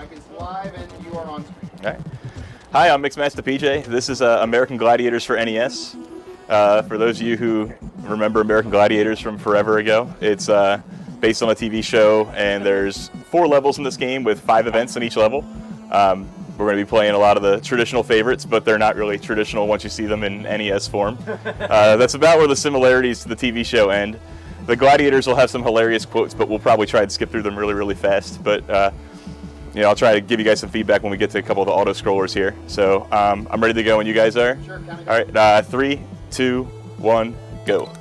mic is live and you are on screen. All right. Hi, I'm MixMastaPJ. This is American Gladiators for NES. For those of you who remember American Gladiators from forever ago, it's based on a TV show, and there's 4 levels in this game with 5 events in each level. We're going to be playing a lot of the traditional favorites, but they're not really traditional once you see them in NES form. That's about where the similarities to the TV show end. The Gladiators will have some hilarious quotes, but we'll probably try and skip through them really, really fast. But you know, I'll try to give you guys some feedback when we get to a couple of the auto scrollers here. So I'm ready to go when you guys are. Sure, all right, 3, 2, 1, go.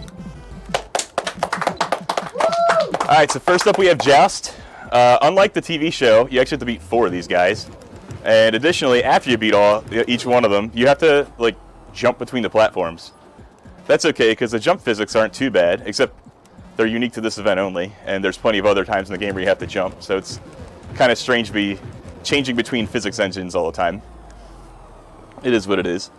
All right, so first up we have Joust. Unlike the TV show, you actually have to beat 4 of these guys. And additionally, after you beat each one of them, you have to like jump between the platforms. That's okay, because the jump physics aren't too bad, except they're unique to this event only, and there's plenty of other times in the game where you have to jump, so it's kind of strange to be changing between physics engines all the time. It is what it is.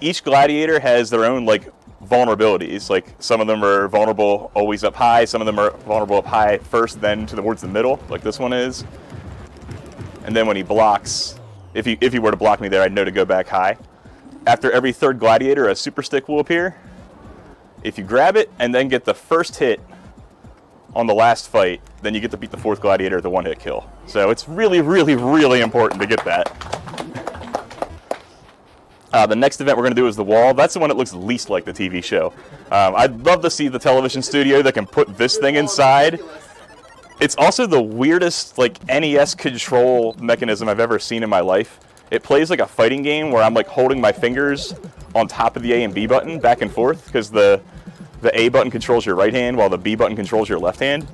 Each gladiator has their own like vulnerabilities. Like some of them are vulnerable always up high, some of them are vulnerable up high first, then towards the middle, like this one is. And then when he blocks, if he were to block me there, I'd know to go back high. After every 3rd gladiator, a super stick will appear. If you grab it and then get the first hit on the last fight, then you get to beat the 4th gladiator with a 1-hit kill. So it's really, really, really important to get that. The next event we're going to do is the wall. That's the one that looks least like the TV show. I'd love to see the television studio that can put this thing inside. It's also the weirdest like NES control mechanism I've ever seen in my life. It plays like a fighting game where I'm like holding my fingers on top of the A and B button back and forth, because the A button controls your right hand while the B button controls your left hand.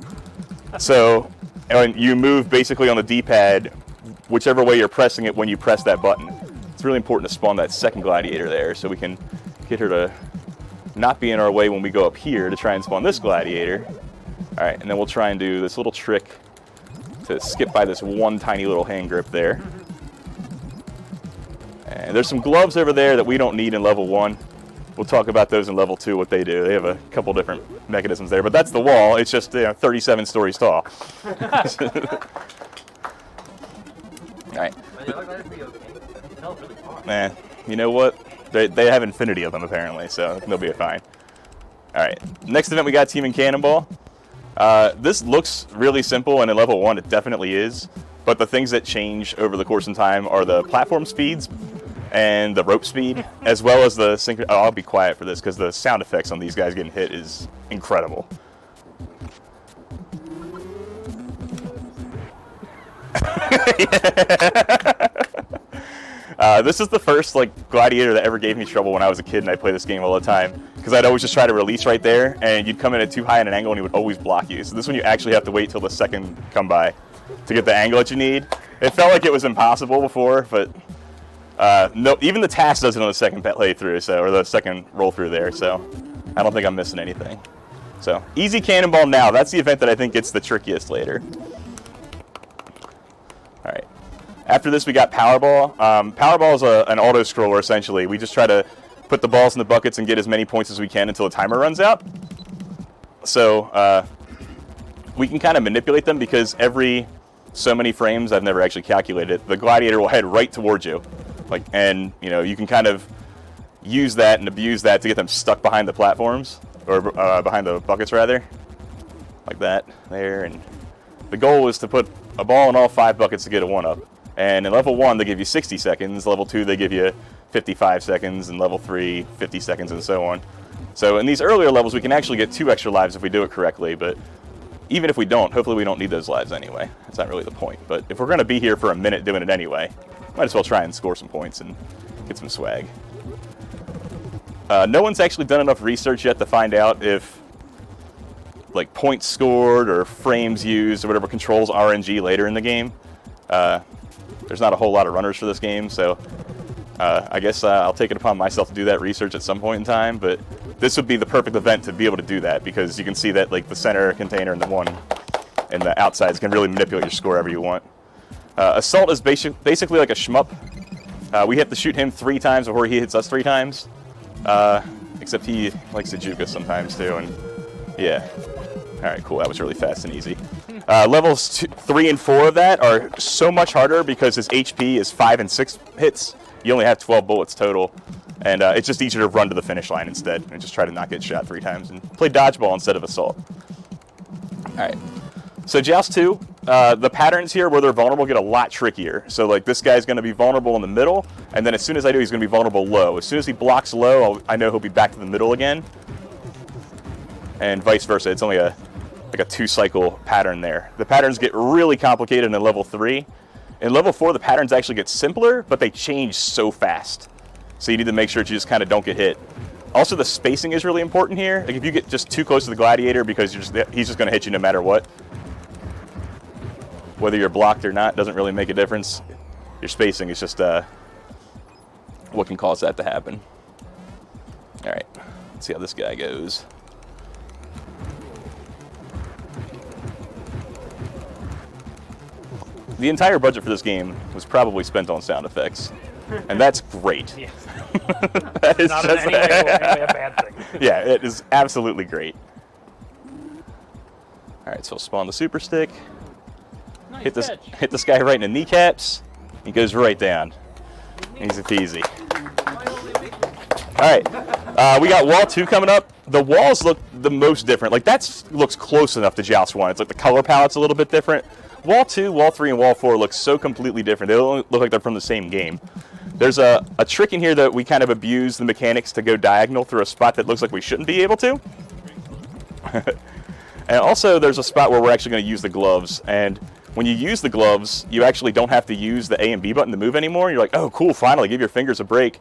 So and you move basically on the D-pad whichever way you're pressing it when you press that button. It's really important to spawn that 2nd gladiator there so we can get her to not be in our way when we go up here to try and spawn this gladiator. All right, and then we'll try and do this little trick to skip by this one tiny little hand grip there. And there's some gloves over there that we don't need in level 1. We'll talk about those in level 2, what they do. They have a couple different mechanisms there, but that's the wall. It's just 37 stories tall. All right. Man, you know what? They have infinity of them apparently, so they'll be fine. All right. Next event we got Team and Cannonball. This looks really simple, and in level 1 it definitely is. But the things that change over the course of time are the platform speeds and the rope speed, as well as the synchro. Oh, I'll be quiet for this because the sound effects on these guys getting hit is incredible. This is the first like gladiator that ever gave me trouble when I was a kid and I played this game all the time, because I'd always just try to release right there and you'd come in at too high at an angle and he would always block you. So this one you actually have to wait till the 2nd come by to get the angle that you need. It felt like it was impossible before, but no, even the task does it on the 2nd playthrough, so, or the 2nd roll through there, so I don't think I'm missing anything. So easy Cannonball now. That's the event that I think gets the trickiest later. All right. After this, we got Powerball. Powerball is an auto scroller essentially. We just try to put the balls in the buckets and get as many points as we can until the timer runs out. So we can kind of manipulate them because every so many frames, I've never actually calculated it, the gladiator will head right towards you. Like, and you know, you can kind of use that and abuse that to get them stuck behind the platforms, or behind the buckets rather, like that there. And the goal is to put a ball in all 5 buckets to get a 1-up. And in level 1 they give you 60 seconds, level 2 they give you 55 seconds, and level 3 50 seconds, and so on. So in these earlier levels we can actually get 2 extra lives if we do it correctly, but even if we don't, hopefully we don't need those lives anyway. That's not really the point. But if we're going to be here for a minute doing it anyway, might as well try and score some points and get some swag. No one's actually done enough research yet to find out if like points scored or frames used or whatever controls RNG later in the game. There's not a whole lot of runners for this game, so I guess I'll take it upon myself to do that research at some point in time, but this would be the perfect event to be able to do that, because you can see that like the center container and the one and the outsides can really manipulate your score however you want. Assault is basically like a shmup. We have to shoot him 3 times before he hits us 3 times, except he likes to juke us sometimes too, and yeah. Alright, cool, that was really fast and easy. Levels 3 and 4 of that are so much harder because his HP is 5 and 6 hits. You only have 12 bullets total, and it's just easier to run to the finish line instead and just try to not get shot 3 times and play dodgeball instead of assault. All right. So Joust 2, the patterns here where they're vulnerable get a lot trickier. So like this guy's going to be vulnerable in the middle, and then as soon as I do, he's going to be vulnerable low. As soon as he blocks low, I know he'll be back to the middle again, and vice versa. It's only like a 2-cycle pattern there. The patterns get really complicated in level 3. In level 4, the patterns actually get simpler, but they change so fast. So you need to make sure that you just kind of don't get hit. Also, the spacing is really important here. Like if you get just too close to the Gladiator, because he's just going to hit you no matter what. Whether you're blocked or not doesn't really make a difference. Your spacing is just what can cause that to happen. All right, let's see how this guy goes. The entire budget for this game was probably spent on sound effects, and that's great. Yes. That is Not just in any way a bad thing. yeah, it is absolutely great. All right, so I'll spawn the super stick. Nice Hit catch. hit this guy right in the kneecaps. He goes right down. Easy peasy. All right, we got Wall 2 coming up. The walls look the most different. Like looks close enough to Joust 1. It's like the color palette's a little bit different. Wall 2, Wall 3, and Wall 4 look so completely different. They don't look like they're from the same game. There's a trick in here that we kind of abuse the mechanics to go diagonal through a spot that looks like we shouldn't be able to. And also there's a spot where we're actually going to use the gloves. And when you use the gloves, you actually don't have to use the A and B button to move anymore. You're like, oh, cool, finally, give your fingers a break.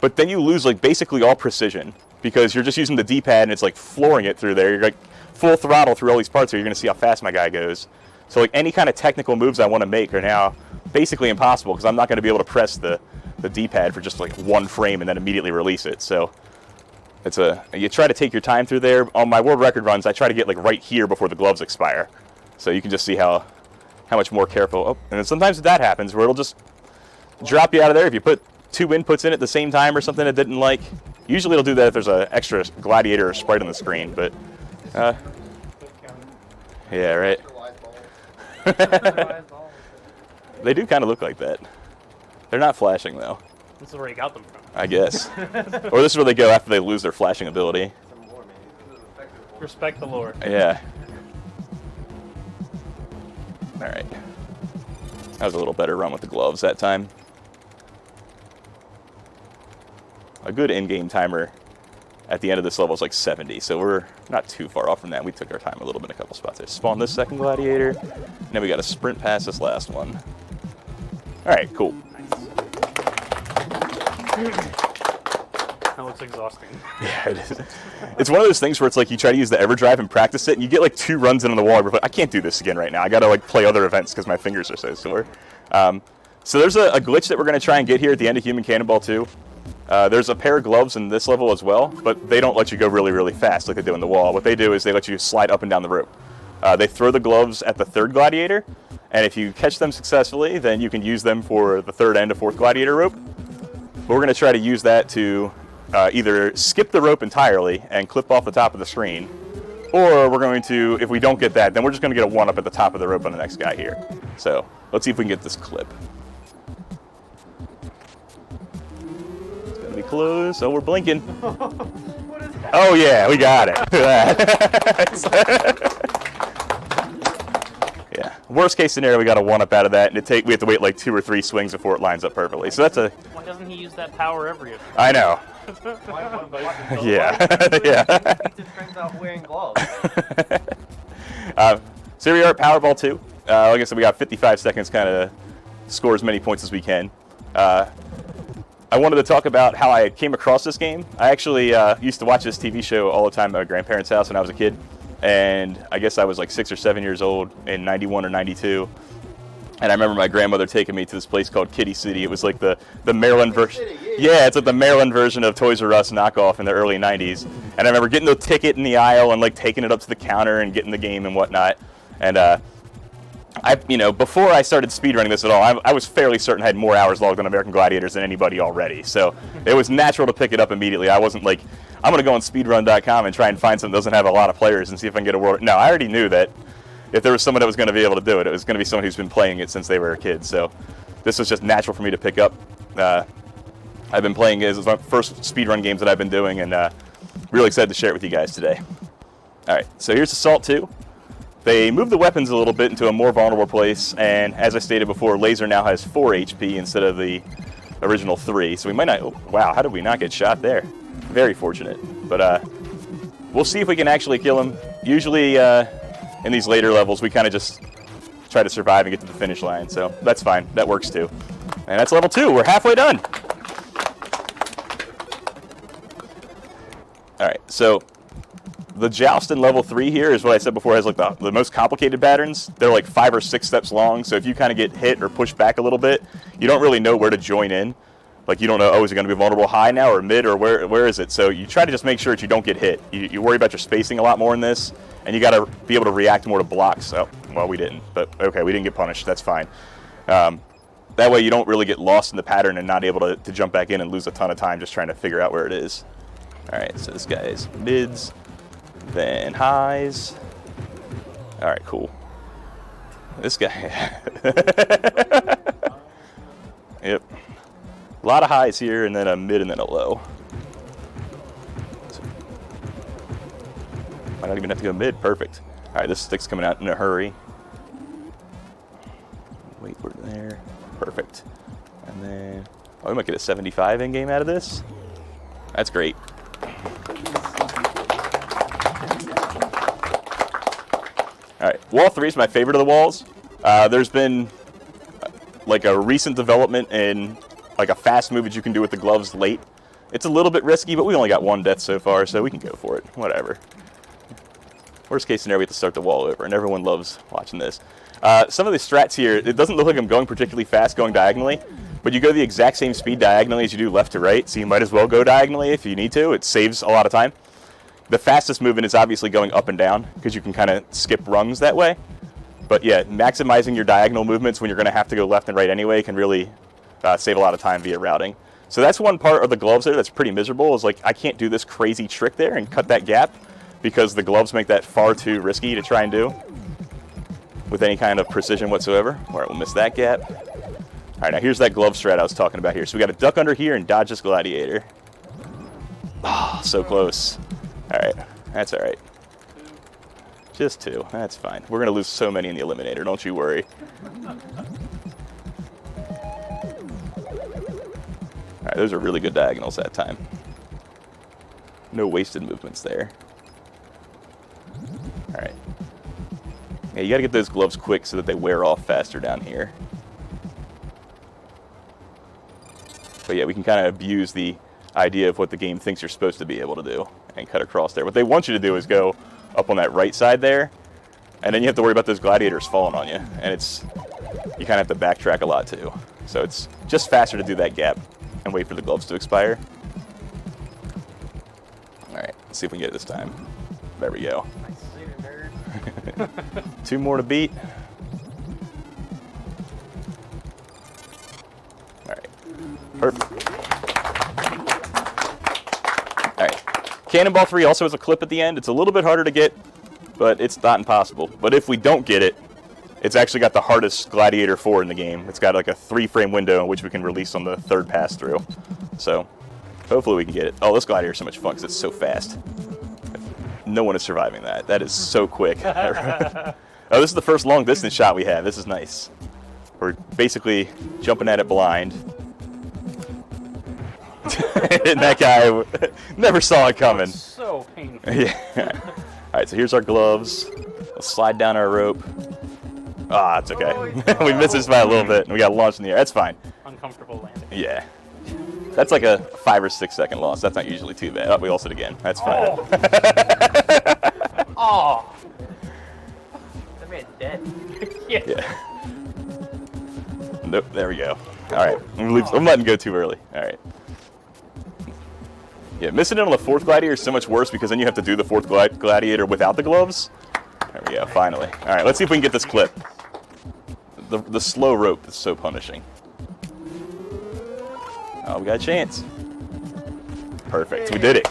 But then you lose like basically all precision because you're just using the D-pad and it's like flooring it through there. You're like full throttle through all these parts here. You're going to see how fast my guy goes. So like any kind of technical moves I want to make are now basically impossible because I'm not going to be able to press the D-pad for just like 1 frame and then immediately release it. So you try to take your time through there. On my world record runs, I try to get like right here before the gloves expire. So you can just see how much more careful. Oh, and then sometimes that happens where it'll just drop you out of there if you put 2 inputs in at the same time or something it didn't like. Usually it'll do that if there's an extra Gladiator or sprite on the screen, but yeah, right. They do kind of look like that. They're not flashing though. This is where you got them from. I guess. Or this is where they go after they lose their flashing ability. Respect the lore. Yeah. All right. That was a little better run with the gloves that time. A good in-game timer at the end of this level is like 70, so we're not too far off from that. We took our time a little bit in a couple spots there. Spawn this second Gladiator, and then we got to sprint past this last one. All right, cool. That looks exhausting. Yeah, it is. It's one of those things where it's like you try to use the EverDrive and practice it, and you get like 2 runs into the wall. You're like, I can't do this again right now. I got to like play other events because my fingers are so sore. So there's a glitch that we're going to try and get here at the end of Human Cannonball 2. There's a pair of gloves in this level as well, but they don't let you go really, really fast like they do in the wall. What they do is they let you slide up and down the rope. They throw the gloves at the 3rd Gladiator, and if you catch them successfully, then you can use them for the 3rd and the 4th Gladiator rope. But we're going to try to use that to either skip the rope entirely and clip off the top of the screen, or we're going to, if we don't get that, then we're just going to get a 1-up at the top of the rope on the next guy here. So let's see if we can get this clip. It's going to be close. Oh, we're blinking. What is that? Oh, yeah, we got it. Yeah. Worst case scenario, we got a 1-up out of that, and we have to wait like 2 or 3 swings before it lines up perfectly. So that's a. Why doesn't he use that power every event? I know. Yeah. Yeah. Turns out wearing gloves. So here we are at Powerball 2. Like I said, we got 55 seconds, kind of score as many points as we can. I wanted to talk about how I came across this game. I actually used to watch this TV show all the time at my grandparents' house when I was a kid. And I guess I was like 6 or 7 years old in 91 or 92. And I remember my grandmother taking me to this place called Kitty City. It was like the Maryland version. Yeah, it's like the Maryland version of Toys R Us knockoff in the early 90s. And I remember getting the ticket in the aisle and like taking it up to the counter and getting the game and whatnot. And before I started speedrunning this at all, I was fairly certain I had more hours logged on American Gladiators than anybody already. So it was natural to pick it up immediately. I wasn't like, I'm going to go on speedrun.com and try and find something that doesn't have a lot of players and see if I can get a world. No, I already knew that if there was someone that was going to be able to do it, it was going to be someone who's been playing it since they were a kid. So this was just natural for me to pick up. I've been playing it. This is my first speedrun games that I've been doing, and really excited to share it with you guys today. All right, so here's Assault 2. They moved the weapons a little bit into a more vulnerable place, and as I stated before, Laser now has 4 HP instead of the original 3, so we might not... Oh, wow, how did we not get shot there? Very fortunate. But we'll see if we can actually kill him. Usually in these later levels, we kind of just try to survive and get to the finish line, so that's fine. That works too. And that's level 2. We're halfway done. All right, so the joust in level 3 here is what I said before, has like the most complicated patterns. They're like 5 or 6 steps long, so if you kind of get hit or pushed back a little bit, you don't really know where to join in. Like you don't know, oh, is it going to be vulnerable high now or mid, or where is it? So you try to just make sure that you don't get hit. You worry about your spacing a lot more in this, and you got to be able to react more to blocks. Oh, well, we didn't, but okay, we didn't get punished. That's fine. That way you don't really get lost in the pattern and not able to jump back in and lose a ton of time just trying to figure out where it is. All right, so this guy is mids, then highs. All right, cool. This guy. Yep. A lot of highs here, and then a mid, and then a low. So, might not even have to go mid. Perfect. All right, this stick's coming out in a hurry. Wait, we're there. Perfect. And then, oh, we might get a 75 in game out of this. That's great. All right, wall 3 is my favorite of the walls. There's been like a recent development in like a fast move that you can do with the gloves late. It's a little bit risky, but we only got 1 death so far, so we can go for it. Whatever. Worst case scenario, we have to start the wall over, and everyone loves watching this. Some of the strats here, it doesn't look like I'm going particularly fast going diagonally, but you go the exact same speed diagonally as you do left to right, so you might as well go diagonally if you need to. It saves a lot of time. The fastest movement is obviously going up and down, because you can kind of skip rungs that way. But yeah, maximizing your diagonal movements when you're going to have to go left and right anyway can really save a lot of time via routing. So that's one part of the gloves there that's pretty miserable, is like I can't do this crazy trick there and cut that gap because the gloves make that far too risky to try and do with any kind of precision whatsoever. All right, we'll miss that gap. All right, now here's that glove strat I was talking about here. So we got to duck under here and dodge this gladiator. Oh, so close. All right, that's all right. Just 2, that's fine. We're going to lose so many in the eliminator, don't you worry. All right, those are really good diagonals that time. No wasted movements there. All right. Yeah, you got to get those gloves quick so that they wear off faster down here. But yeah, we can kind of abuse the idea of what the game thinks you're supposed to be able to do and cut across there. What they want you to do is go up on that right side there, and then you have to worry about those gladiators falling on you, and you kind of have to backtrack a lot too. So it's just faster to do that gap and wait for the gloves to expire. All right, let's see if we can get it this time. There we go. 2 more to beat. All right, perfect. All right, Cannonball 3 also has a clip at the end. It's a little bit harder to get, but it's not impossible. But if we don't get it, it's actually got the hardest Gladiator 4 in the game. It's got like a 3-frame window in which we can release on the 3rd pass through. So hopefully we can get it. Oh, this Gladiator is so much fun because it's so fast. No one is surviving that. That is so quick. Oh, this is the first long distance shot we have. This is nice. We're basically jumping at it blind. And that guy never saw it coming. It's so painful. Yeah. All right, so here's our gloves. We'll slide down our rope. Ah, it's okay. Oh, we missed this by a little bit, and we got launched in the air. That's fine. Uncomfortable landing. Yeah. That's like a 5 or 6 second loss. That's not usually too bad. Oh, we lost it again. That's fine. Oh. Oh. That man's dead. Yeah. Nope, there we go. All right, I'm letting it go too early. All right. Yeah, missing it on the 4th Gladiator is so much worse because then you have to do the 4th Gladiator without the gloves. There we go, finally. All right, let's see if we can get this clip. The slow rope is so punishing. Oh, we got a chance. Perfect, we did it.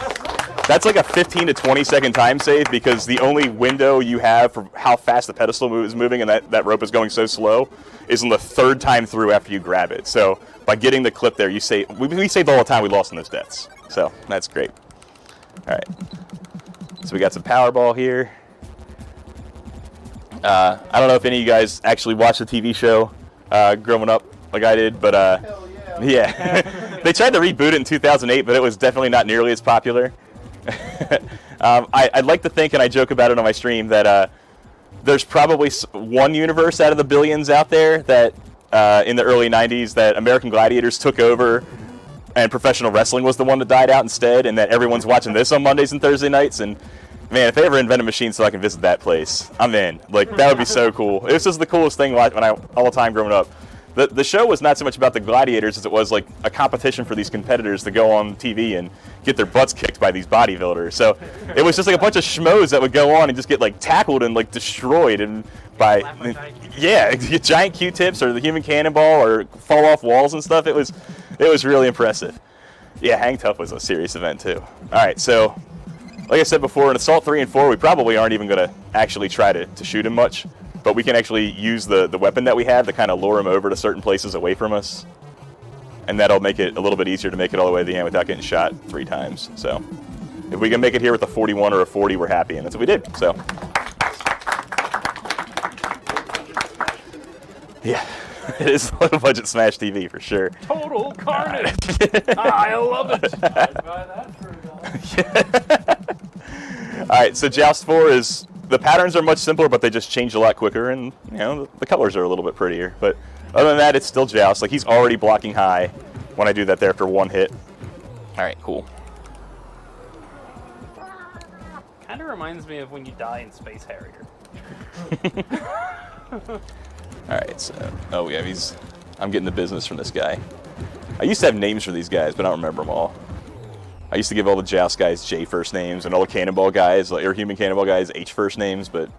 That's like a 15 to 20 second time save because the only window you have for how fast the pedestal is moving and that rope is going so slow is on the third time through after you grab it. So by getting the clip there, you save. We saved all the time we lost in those deaths. So that's great. All right. So we got some Powerball here. I don't know if any of you guys actually watched the TV show growing up like I did, but Hell yeah. yeah. They tried to reboot it in 2008, but it was definitely not nearly as popular. I'd like to think, and I joke about it on my stream, that there's probably one universe out of the billions out there that in the early 90s that American Gladiators took over and professional wrestling was the one that died out instead, and that everyone's watching this on Mondays and Thursday nights. And man, if they ever invent a machine so I can visit that place, I'm in. Like, that would be so cool. It was just the coolest thing all the time growing up. The show was not so much about the gladiators as it was like a competition for these competitors to go on TV and get their butts kicked by these bodybuilders. So it was just like a bunch of schmoes that would go on and just get like tackled and like destroyed and by giant Q-tips or the human cannonball or fall off walls and stuff. It was really impressive. Yeah, Hang Tough was a serious event too. All right, so like I said before, in Assault 3 and 4, we probably aren't even going to actually try to shoot him much. But we can actually use the weapon that we have to kind of lure him over to certain places away from us. And that'll make it a little bit easier to make it all the way to the end without getting shot 3 times. So if we can make it here with a 41 or a 40, we're happy, and that's what we did. So yeah, it is a low budget Smash TV for sure. Total carnage. I love it. I'd buy that for $1. All right, so Joust 4 is... The patterns are much simpler, but they just change a lot quicker, and you know the colors are a little bit prettier. But other than that, it's still Joust. Like, he's already blocking high when I do that there after 1 hit. All right, cool. Kind of reminds me of when you die in Space Harrier. All right, so I'm getting the business from this guy. I used to have names for these guys, but I don't remember them all. I used to give all the Joust guys J first names and all the Cannonball guys, like Air Human Cannonball guys, H first names, but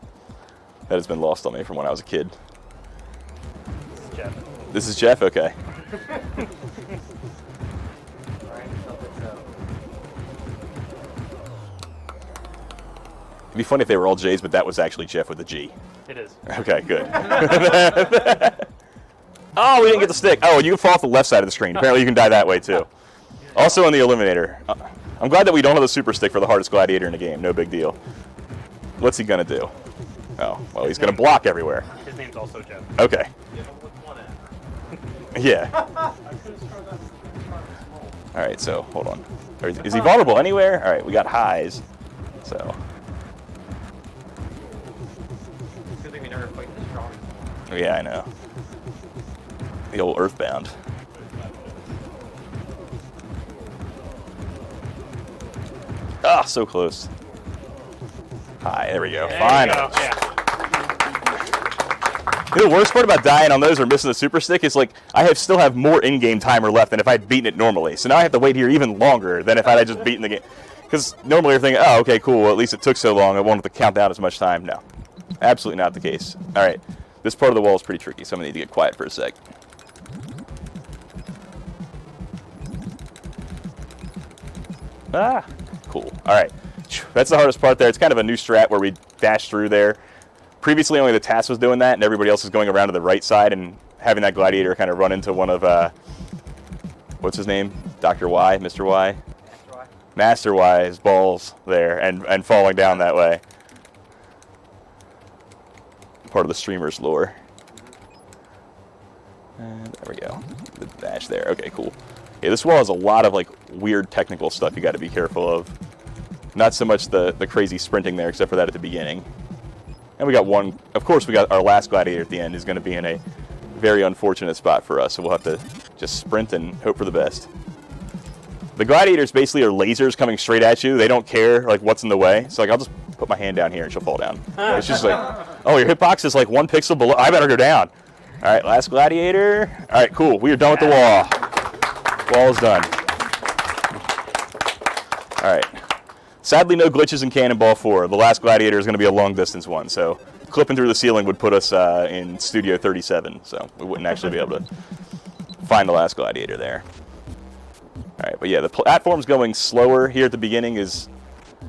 that has been lost on me from when I was a kid. This is Jeff. This is Jeff? Okay. It'd be funny if they were all J's, but that was actually Jeff with a G. It is. Okay, good. Oh, we didn't get the stick. Oh, you can fall off the left side of the screen. Apparently you can die that way, too. Also in the Eliminator. I'm glad that we don't have the super stick for the hardest gladiator in the game. No big deal. What's he going to do? Oh, well, he's going to block everywhere. His name's also Jeff. Okay. Yeah. All right, so hold on. Is he vulnerable anywhere? All right, we got highs. So. Good thing we never fight the strong. Yeah, I know. The old Earthbound. Ah, so close. Hi, there we go. Finally. Yeah. The worst part about dying on those or missing the super stick is like still have more in-game timer left than if I'd beaten it normally. So now I have to wait here even longer than if I'd just beaten the game. Because normally you're thinking, oh, okay, cool. Well, at least it took so long. I won't have to count down as much time. No, absolutely not the case. All right, this part of the wall is pretty tricky, so I'm gonna need to get quiet for a sec. Ah. Cool. All right. That's the hardest part there. It's kind of a new strat where we dash through there. Previously, only the TAS was doing that, and everybody else is going around to the right side and having that gladiator kind of run into one of, what's his name? Dr. Y? Mr. Y? Master Y's balls there and falling down that way. Part of the streamer's lore. And there we go. The dash there. Okay, cool. Yeah, this wall has a lot of like weird technical stuff you got to be careful of. Not so much the crazy sprinting there, except for that at the beginning. And we got one. Of course, we got our last gladiator at the end is going to be in a very unfortunate spot for us, so we'll have to just sprint and hope for the best. The gladiators basically are lasers coming straight at you. They don't care like what's in the way. So like I'll just put my hand down here and she'll fall down. It's just like, oh, your hitbox is like 1 pixel below. I better go down. All right, last gladiator. All right, cool. We are done with the wall. Wall is done. All right. Sadly, no glitches in Cannonball 4. The last gladiator is going to be a long-distance one, so clipping through the ceiling would put us in Studio 37, so we wouldn't actually be able to find the last gladiator there. All right, but yeah, the platforms going slower here at the beginning is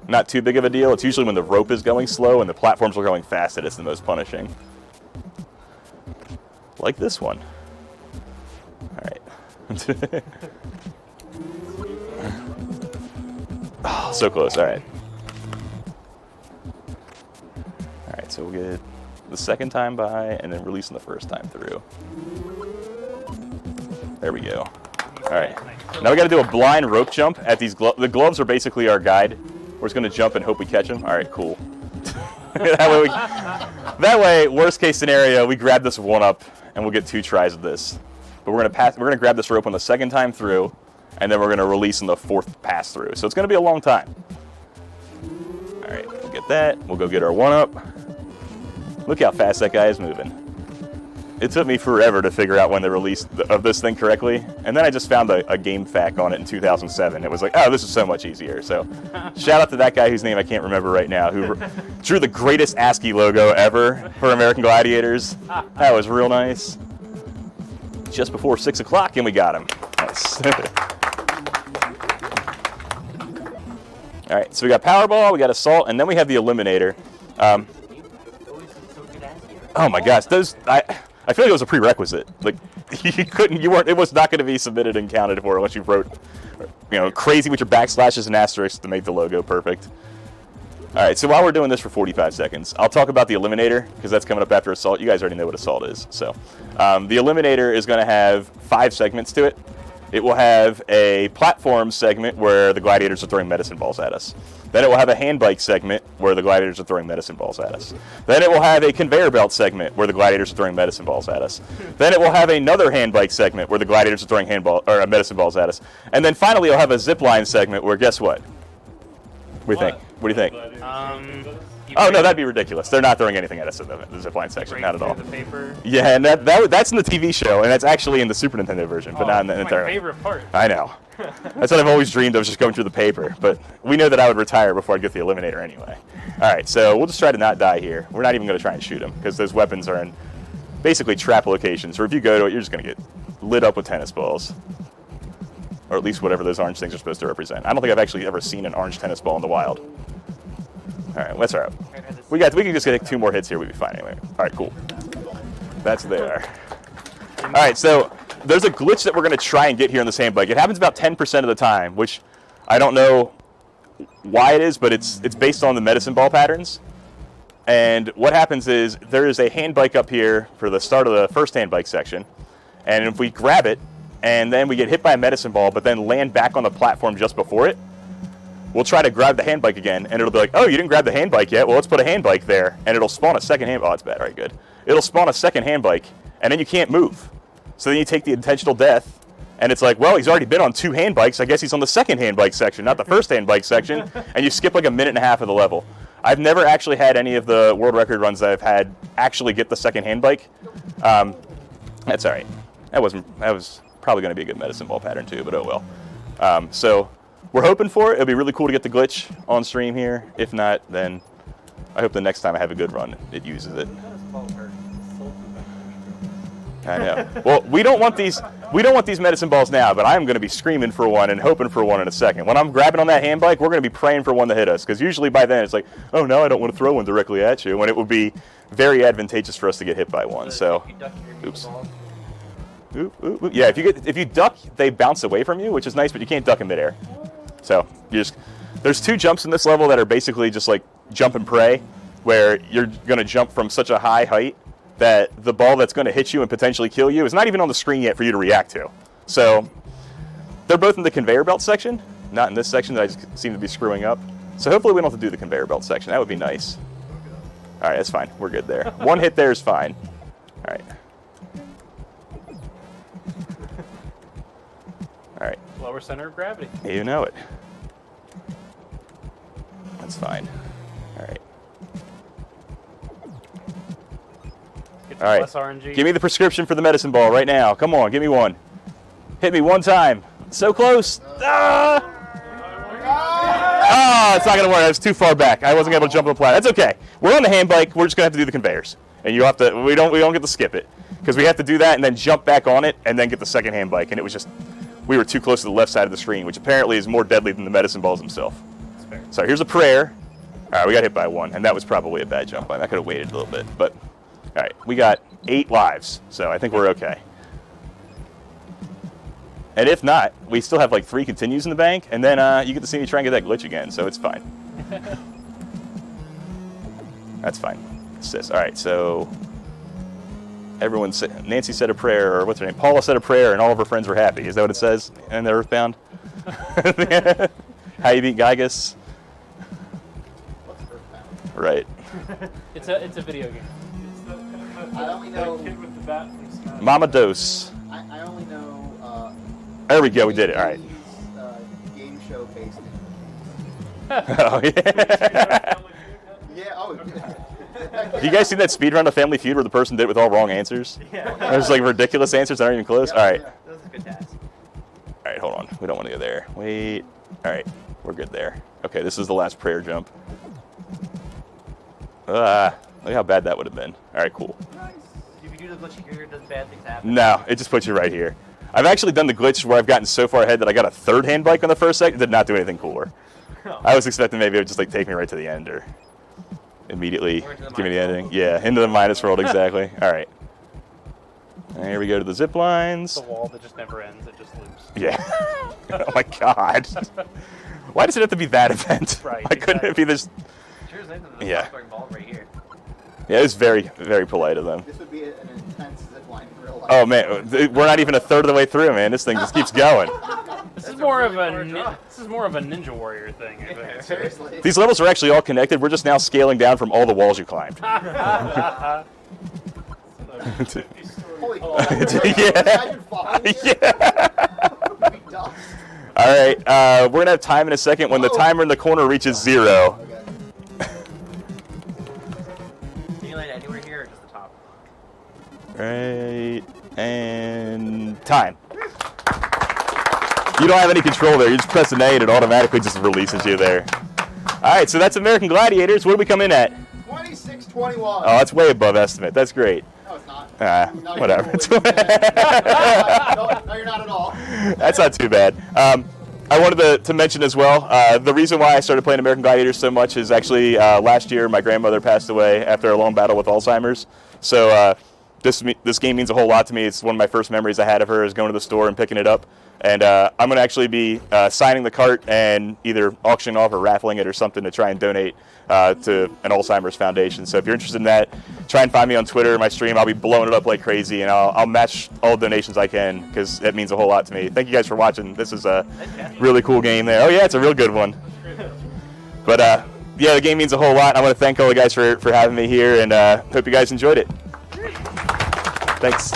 not too big of a deal. It's usually when the rope is going slow and the platforms are going fast that it's the most punishing. Like this one. Alright. Oh, so close, alright. Alright, so we'll get the second time by and then releasing the first time through. There we go. Alright. Now we gotta do a blind rope jump at these gloves. The gloves are basically our guide. We're just gonna jump and hope we catch them. Alright, cool. that way, worst case scenario, we grab this one up and we'll get 2 tries of this. But we're gonna grab this rope on the second time through, and then we're gonna release in the 4th pass through. So it's gonna be a long time. Alright, we'll get that. We'll go get our one up. Look how fast that guy is moving. It took me forever to figure out when they released of this thing correctly, and then I just found a game fact on it in 2007. It was like, oh, this is so much easier. So shout out to that guy whose name I can't remember right now, who drew the greatest ASCII logo ever for American Gladiators. That was real nice. Just before 6 o'clock, and we got him. Nice. All right, so we got Powerball, we got Assault, and then we have the Eliminator. Oh my gosh, those I feel like it was a prerequisite. Like it was not going to be submitted and counted for unless you wrote, crazy with your backslashes and asterisks to make the logo perfect. All right, so while we're doing this for 45 seconds, I'll talk about the Eliminator because that's coming up after Assault. You guys already know what Assault is. So the Eliminator is going to have 5 segments to it. It will have a platform segment where the Gladiators are throwing medicine balls at us. Then it will have a hand bike segment where the Gladiators are throwing medicine balls at us. Then it will have a conveyor belt segment where the Gladiators are throwing medicine balls at us. Then it will have another hand bike segment where the Gladiators are throwing medicine balls at us. And then finally it'll have a zip line segment where guess what? What do you think? What do you think? Oh no, that'd be ridiculous. They're not throwing anything at us in the zipline section, not at all. The paper. Yeah, and that's in the TV show, and that's actually in the Super Nintendo version, but not in the That's my favorite part. I know. That's what I've always dreamed of, just going through the paper. But we know that I would retire before I get the Eliminator anyway. All right, so we'll just try to not die here. We're not even going to try and shoot them because those weapons are in basically trap locations. Or if you go to it, you're just going to get lit up with tennis balls, or at least whatever those orange things are supposed to represent. I don't think I've actually ever seen an orange tennis ball in the wild. All right, that's all right. We can just get 2 more hits here. We'd be fine anyway. All right, cool. That's there. All right, so there's a glitch that we're going to try and get here in this hand bike. It happens about 10% of the time, which I don't know why it is, but it's based on the medicine ball patterns. And what happens is there is a hand bike up here for the start of the first hand bike section. And if we grab it and then we get hit by a medicine ball but then land back on the platform just before it, we'll try to grab the hand bike again, and it'll be like, oh, you didn't grab the hand bike yet? Well, let's put a hand bike there, and it'll spawn a second hand bike. Oh, that's bad. All right, good. It'll spawn a second hand bike, and then you can't move. So then you take the intentional death, and it's like, well, he's already been on 2 hand bikes. I guess he's on the second hand bike section, not the first hand bike section, and you skip like a minute and a half of the level. I've never actually had any of the world record runs that I've had actually get the second hand bike. That's all right. That was probably going to be a good medicine ball pattern too, but oh well. So we're hoping for it. It'll be really cool to get the glitch on stream here. If not, then I hope the next time I have a good run, it uses it. I know. Well, we don't want these medicine balls now, but I'm going to be screaming for one and hoping for one in a second. When I'm grabbing on that hand bike, we're going to be praying for one to hit us, because usually by then it's like, oh no, I don't want to throw one directly at you, when it would be very advantageous for us to get hit by one. So, oops. Oop, oop, oop. Yeah, if you duck, they bounce away from you, which is nice, but you can't duck in midair. So there's 2 jumps in this level that are basically just like jump and pray, where you're going to jump from such a high height that the ball that's going to hit you and potentially kill you is not even on the screen yet for you to react to. So they're both in the conveyor belt section, not in this section that I just seem to be screwing up. So hopefully we don't have to do the conveyor belt section. That would be nice. All right, that's fine. We're good there. One hit there is fine. All right. All right. Lower center of gravity. You know it. That's fine. All right. All right. RNG. Give me the prescription for the medicine ball right now. Come on, give me one. Hit me one time. So close. Ah! Oh, it's not gonna work. I was too far back. I wasn't able to jump on the platform. That's okay. We're on the hand bike. We're just gonna have to do the conveyors, and you have to. We don't get to skip it because we have to do that and then jump back on it and then get the second hand bike. And it was just we were too close to the left side of the screen, which apparently is more deadly than the medicine balls themselves. Sorry, here's a prayer. All right, we got hit by one, and that was probably a bad jump. I could have waited a little bit, but all right, we got 8 lives, so I think we're okay. And if not, we still have like 3 continues in the bank, and then you get to see me try and get that glitch again, so it's fine. That's fine. Assist. All right, so everyone said, Nancy said a prayer, or what's her name? Paula said a prayer, and all of her friends were happy. Is that what it says in the Earthbound? How you beat Gygus? What's Earthbound? Right. It's a video game. I only know. Kid with the bat from Smash. Mama Dose. I only know. There we go. We did it. All right. Game show based. Oh yeah. Yeah. Oh. You guys seen that speedrun of Family Feud where the person did it with all wrong answers? Yeah. There's like ridiculous answers that aren't even close. Yeah, All right. yeah. That was a good task. All right. Hold on. We don't want to go there. Wait. All right. We're good there. Okay. This is the last prayer jump. Look how bad that would have been. All right. Cool. Nice. If you do the glitch here, does bad things happen? No, it just puts you right here. I've actually done the glitch where I've gotten so far ahead that I got a 3rd-hand bike on the first second. Did not do anything cooler. Oh. I was expecting maybe it would just like take me right to the end or immediately Or into the give me the minus ending. world. Yeah, into the minus world, exactly. All right. And here we go to the zip lines. The wall that just never ends. It just loops. Yeah. Oh my god. Why does it have to be that event? Right, Why couldn't it be this? Sure is nice that there's Yeah. a ball right here. Yeah, it was very, very polite of them. This would be an intense zip line in real life. Oh man, we're not even a third of the way through, man. This thing just keeps going. This is a more really of hard a draw. this is more of a Ninja Warrior thing. I Yeah. think. Seriously. These levels are actually all connected. We're just now scaling down from all the walls you climbed. Holy Oh. crap. Yeah. Imagine falling here. Yeah. We'd be dust. All right, we're gonna have time in a second when the timer in the corner reaches 0. Okay. Can you land anywhere here or just the top? Right, and time. You don't have any control there. You just press an A and it automatically just releases you there. All right, so that's American Gladiators. What do we come in at? 26-21. Oh, that's way above estimate. That's great. No, it's not. No, Whatever. no, you're not at all. That's not too bad. I wanted to mention as well, the reason why I started playing American Gladiators so much is actually last year my grandmother passed away after a long battle with Alzheimer's. So this game means a whole lot to me. It's one of my first memories I had of her is going to the store and picking it up. And I'm going to actually be signing the cart and either auctioning off or raffling it or something to try and donate to an Alzheimer's foundation. So if you're interested in that, try and find me on Twitter, my stream. I'll be blowing it up like crazy, and I'll match all donations I can because that means a whole lot to me. Thank you guys for watching. This is a really cool game there. Oh, yeah, it's a real good one. But, yeah, the game means a whole lot. I want to thank all the guys for having me here, and hope you guys enjoyed it. Thanks.